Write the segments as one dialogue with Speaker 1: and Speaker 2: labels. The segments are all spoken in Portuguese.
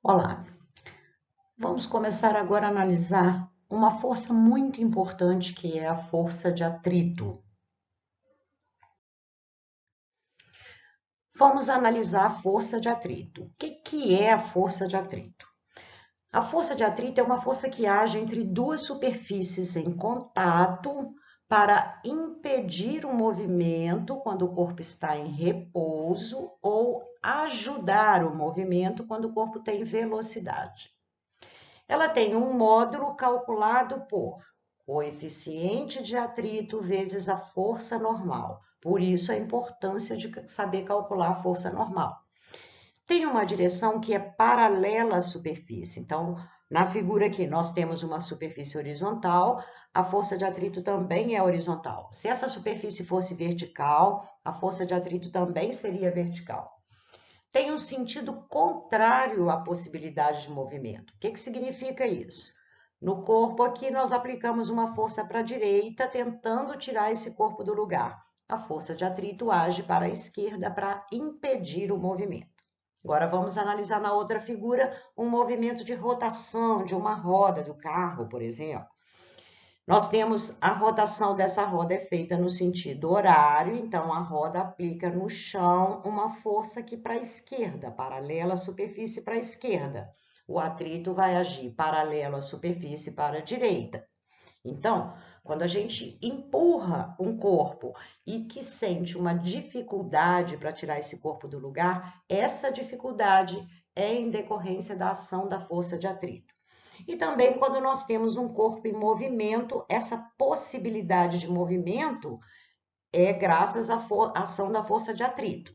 Speaker 1: Olá, vamos começar agora a analisar uma força muito importante que é a força de atrito. Vamos analisar a força de atrito. O que é a força de atrito? A força de atrito é uma força que age entre duas superfícies em contato para impedir o movimento quando o corpo está em repouso ou ajudar o movimento quando o corpo tem velocidade. Ela tem um módulo calculado por coeficiente de atrito vezes a força normal. Por isso a importância de saber calcular a força normal. Tem uma direção que é paralela à superfície. Então, na figura aqui, nós temos uma superfície horizontal, a força de atrito também é horizontal. Se essa superfície fosse vertical, a força de atrito também seria vertical. Tem um sentido contrário à possibilidade de movimento. O que significa isso? No corpo aqui, nós aplicamos uma força para a direita, tentando tirar esse corpo do lugar. A força de atrito age para a esquerda para impedir o movimento. Agora vamos analisar na outra figura um movimento de rotação de uma roda do carro, por exemplo. Nós temos a rotação dessa roda é feita no sentido horário, então a roda aplica no chão uma força aqui para a esquerda, paralela à superfície para a esquerda. O atrito vai agir paralelo à superfície para a direita. Então, quando a gente empurra um corpo e que sente uma dificuldade para tirar esse corpo do lugar, essa dificuldade é em decorrência da ação da força de atrito. E também quando nós temos um corpo em movimento, essa possibilidade de movimento é graças à ação da força de atrito.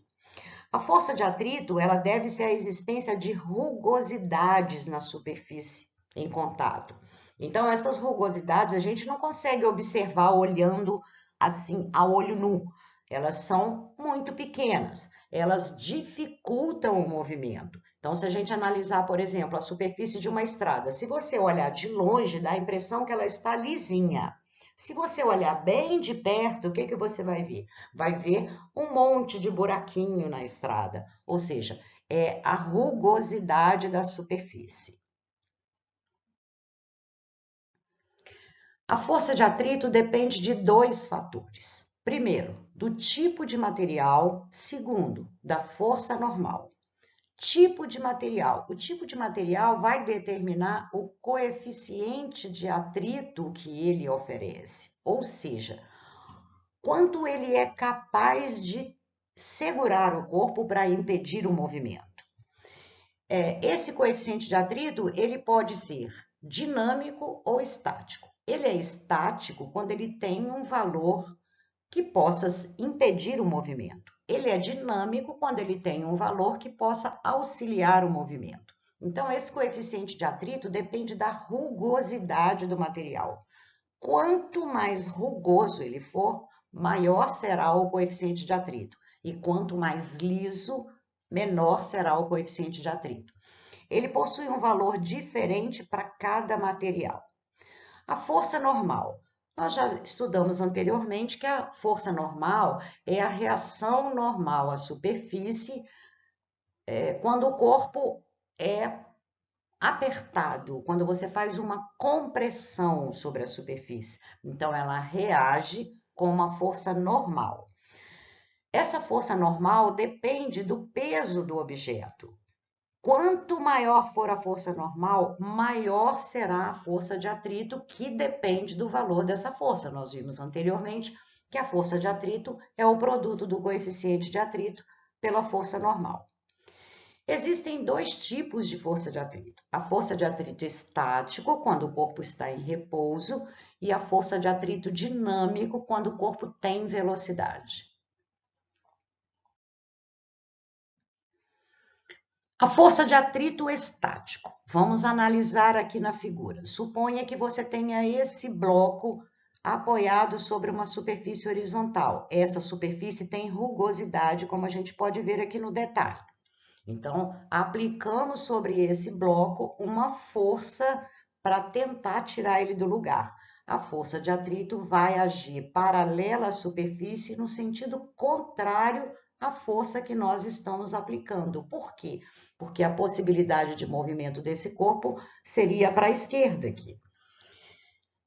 Speaker 1: A força de atrito, ela deve ser a existência de rugosidades na superfície em contato. Então, essas rugosidades a gente não consegue observar olhando assim a olho nu. Elas são muito pequenas, elas dificultam o movimento. Então, se a gente analisar, por exemplo, a superfície de uma estrada, se você olhar de longe, dá a impressão que ela está lisinha. Se você olhar bem de perto, o que você vai ver? Vai ver um monte de buraquinho na estrada, ou seja, é a rugosidade da superfície. A força de atrito depende de dois fatores. Primeiro, do tipo de material. Segundo, da força normal. Tipo de material. O tipo de material vai determinar o coeficiente de atrito que ele oferece, ou seja, quanto ele é capaz de segurar o corpo para impedir o movimento. Esse coeficiente de atrito, ele pode ser dinâmico ou estático. Ele é estático quando ele tem um valor que possa impedir o movimento. Ele é dinâmico quando ele tem um valor que possa auxiliar o movimento. Então, esse coeficiente de atrito depende da rugosidade do material. Quanto mais rugoso ele for, maior será o coeficiente de atrito. E quanto mais liso, menor será o coeficiente de atrito. Ele possui um valor diferente para cada material. A força normal. Nós já estudamos anteriormente que a força normal é a reação normal à superfície quando o corpo é apertado, quando você faz uma compressão sobre a superfície. Então, ela reage com uma força normal. Essa força normal depende do peso do objeto. Quanto maior for a força normal, maior será a força de atrito, que depende do valor dessa força. Nós vimos anteriormente que a força de atrito é o produto do coeficiente de atrito pela força normal. Existem dois tipos de força de atrito. A força de atrito estático, quando o corpo está em repouso, e a força de atrito dinâmico, quando o corpo tem velocidade. A força de atrito estático. Vamos analisar aqui na figura. Suponha que você tenha esse bloco apoiado sobre uma superfície horizontal. Essa superfície tem rugosidade, como a gente pode ver aqui no detalhe. Então, aplicamos sobre esse bloco uma força para tentar tirar ele do lugar. A força de atrito vai agir paralela à superfície no sentido contrário a força que nós estamos aplicando. Por quê? Porque a possibilidade de movimento desse corpo seria para a esquerda aqui.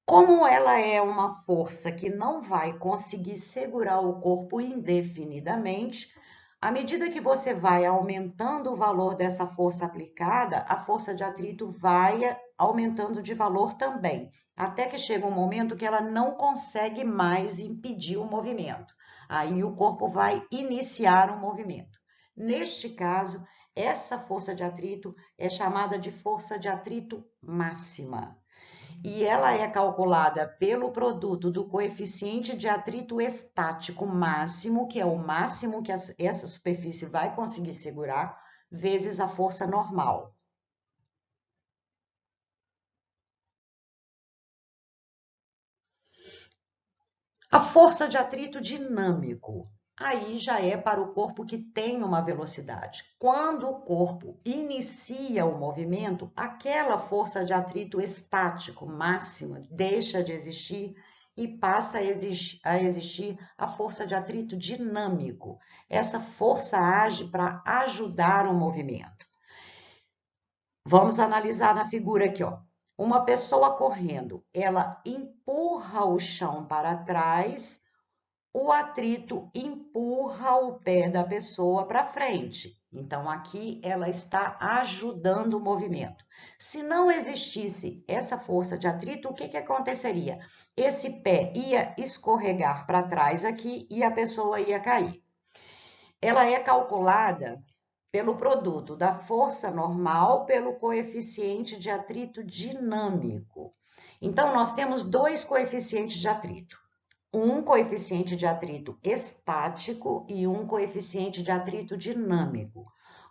Speaker 1: Como ela é uma força que não vai conseguir segurar o corpo indefinidamente, à medida que você vai aumentando o valor dessa força aplicada, a força de atrito vai aumentando de valor também, até que chega um momento que ela não consegue mais impedir o movimento. Aí o corpo vai iniciar um movimento. Neste caso, essa força de atrito é chamada de força de atrito máxima. E ela é calculada pelo produto do coeficiente de atrito estático máximo, que é o máximo que essa superfície vai conseguir segurar, vezes a força normal. A força de atrito dinâmico. Aí já é para o corpo que tem uma velocidade. Quando o corpo inicia o movimento, aquela força de atrito estático máxima deixa de existir e passa a existir a força de atrito dinâmico. Essa força age para ajudar o movimento. Vamos analisar na figura aqui, ó. Uma pessoa correndo, ela empurra o chão para trás, o atrito empurra o pé da pessoa para frente. Então, aqui ela está ajudando o movimento. Se não existisse essa força de atrito, o que que aconteceria? Esse pé ia escorregar para trás aqui e a pessoa ia cair. Ela é calculada pelo produto da força normal pelo coeficiente de atrito dinâmico. Então, nós temos dois coeficientes de atrito. Um coeficiente de atrito estático e um coeficiente de atrito dinâmico.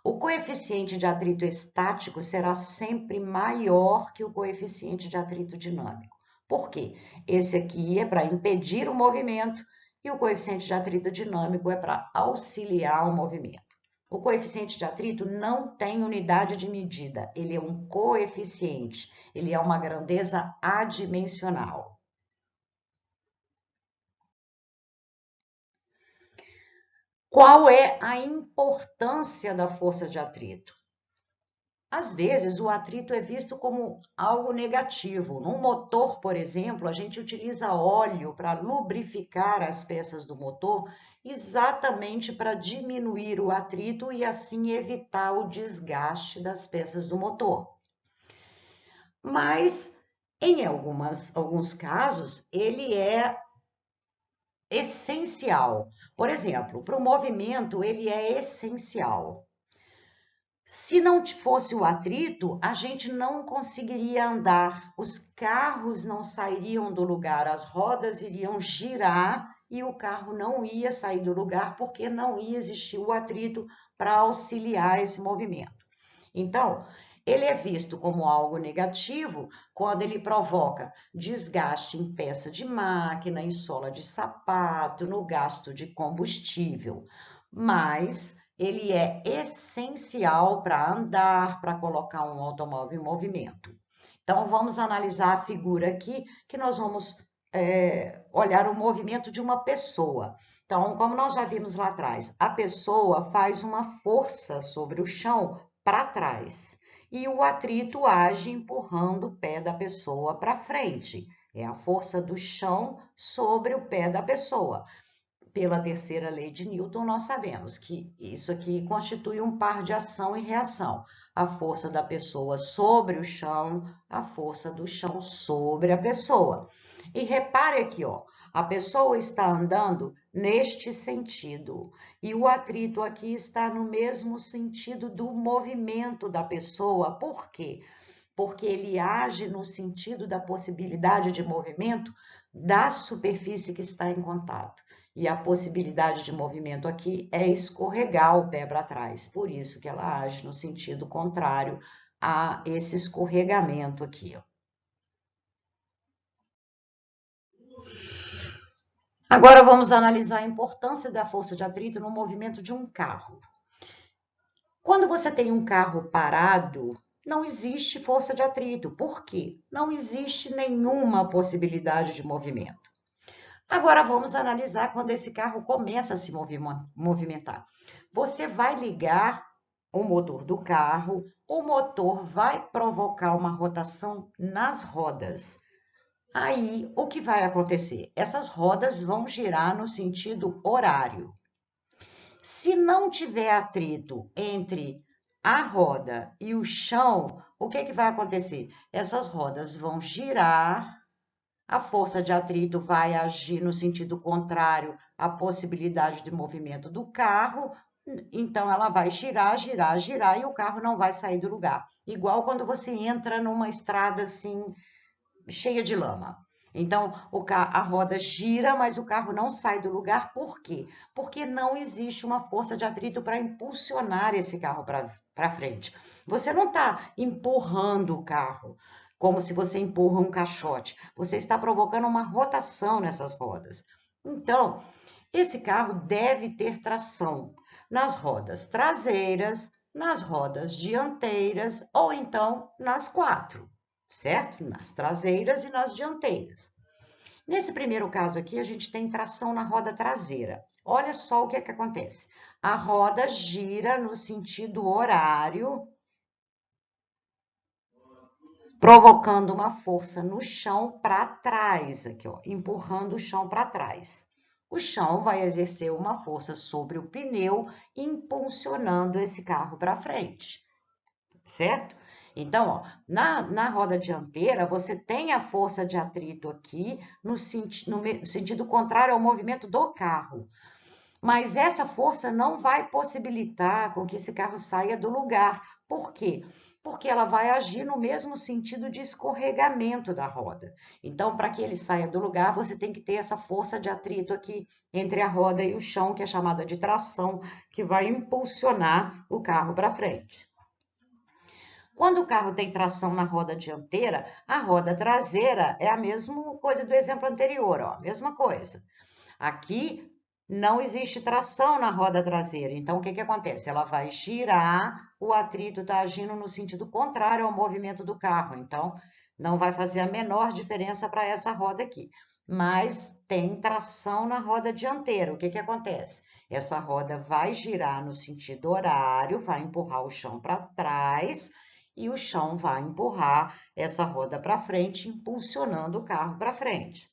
Speaker 1: O coeficiente de atrito estático será sempre maior que o coeficiente de atrito dinâmico. Por quê? Esse aqui é para impedir o movimento e o coeficiente de atrito dinâmico é para auxiliar o movimento. O coeficiente de atrito não tem unidade de medida, ele é um coeficiente, ele é uma grandeza adimensional. Qual é a importância da força de atrito? Às vezes, o atrito é visto como algo negativo. No motor, por exemplo, a gente utiliza óleo para lubrificar as peças do motor, exatamente para diminuir o atrito e assim evitar o desgaste das peças do motor. Mas, em alguns casos, ele é essencial. Por exemplo, para o movimento, ele é essencial. Se não fosse o atrito, a gente não conseguiria andar, os carros não sairiam do lugar, as rodas iriam girar e o carro não ia sair do lugar porque não ia existir o atrito para auxiliar esse movimento. Então, ele é visto como algo negativo quando ele provoca desgaste em peça de máquina, em sola de sapato, no gasto de combustível. Mas ele é essencial para andar, para colocar um automóvel em movimento. Então, vamos analisar a figura aqui, que nós vamos olhar o movimento de uma pessoa. Então, como nós já vimos lá atrás, a pessoa faz uma força sobre o chão para trás e o atrito age empurrando o pé da pessoa para frente. É a força do chão sobre o pé da pessoa. Pela terceira lei de Newton, nós sabemos que isso aqui constitui um par de ação e reação. A força da pessoa sobre o chão, a força do chão sobre a pessoa. E repare aqui, ó, a pessoa está andando neste sentido e o atrito aqui está no mesmo sentido do movimento da pessoa. Por quê? Porque ele age no sentido da possibilidade de movimento da superfície que está em contato. E a possibilidade de movimento aqui é escorregar o pé para trás. Por isso que ela age no sentido contrário a esse escorregamento aqui, ó. Agora vamos analisar a importância da força de atrito no movimento de um carro. Quando você tem um carro parado, não existe força de atrito. Por quê? Não existe nenhuma possibilidade de movimento. Agora vamos analisar quando esse carro começa a se movimentar. Você vai ligar o motor do carro, o motor vai provocar uma rotação nas rodas. Aí, o que vai acontecer? Essas rodas vão girar no sentido horário. Se não tiver atrito entre a roda e o chão, o que vai acontecer? Essas rodas vão girar, a força de atrito vai agir no sentido contrário à possibilidade de movimento do carro, então ela vai girar, girar, girar e o carro não vai sair do lugar. Igual quando você entra numa estrada assim cheia de lama. Então, a roda gira, mas o carro não sai do lugar. Por quê? Porque não existe uma força de atrito para impulsionar esse carro para frente. Você não está empurrando o carro como se você empurra um caixote. Você está provocando uma rotação nessas rodas. Então, esse carro deve ter tração nas rodas traseiras, nas rodas dianteiras ou então nas quatro, certo? Nas traseiras e nas dianteiras. Nesse primeiro caso aqui, a gente tem tração na roda traseira. Olha só o que acontece. A roda gira no sentido horário, provocando uma força no chão para trás, aqui, ó, empurrando o chão para trás. O chão vai exercer uma força sobre o pneu, impulsionando esse carro para frente, certo? Então, ó, na roda dianteira, você tem a força de atrito aqui no sentido contrário ao movimento do carro. Mas essa força não vai possibilitar com que esse carro saia do lugar. Por quê? Porque ela vai agir no mesmo sentido de escorregamento da roda. Então, para que ele saia do lugar, você tem que ter essa força de atrito aqui entre a roda e o chão, que é chamada de tração, que vai impulsionar o carro para frente. Quando o carro tem tração na roda dianteira, a roda traseira é a mesma coisa do exemplo anterior, ó, a mesma coisa. Aqui não existe tração na roda traseira, então o que acontece? Ela vai girar, o atrito está agindo no sentido contrário ao movimento do carro, então não vai fazer a menor diferença para essa roda aqui. Mas tem tração na roda dianteira, o que acontece? Essa roda vai girar no sentido horário, vai empurrar o chão para trás e o chão vai empurrar essa roda para frente, impulsionando o carro para frente.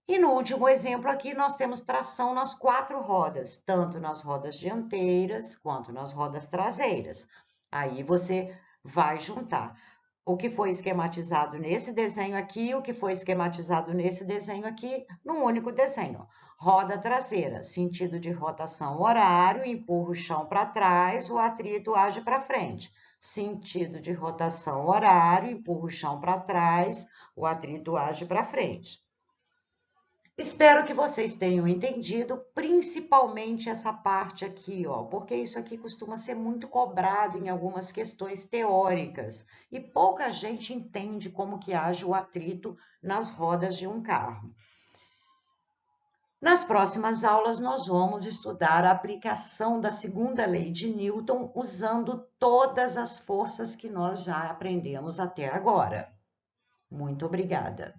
Speaker 1: E no último exemplo aqui, nós temos tração nas quatro rodas, tanto nas rodas dianteiras quanto nas rodas traseiras. Aí você vai juntar o que foi esquematizado nesse desenho aqui e o que foi esquematizado nesse desenho aqui, num único desenho. Roda traseira, sentido de rotação horário, empurra o chão para trás, o atrito age para frente. Sentido de rotação horário, empurra o chão para trás, o atrito age para frente. Espero que vocês tenham entendido, principalmente essa parte aqui, ó, porque isso aqui costuma ser muito cobrado em algumas questões teóricas e pouca gente entende como que age o atrito nas rodas de um carro. Nas próximas aulas, nós vamos estudar a aplicação da segunda lei de Newton usando todas as forças que nós já aprendemos até agora. Muito obrigada.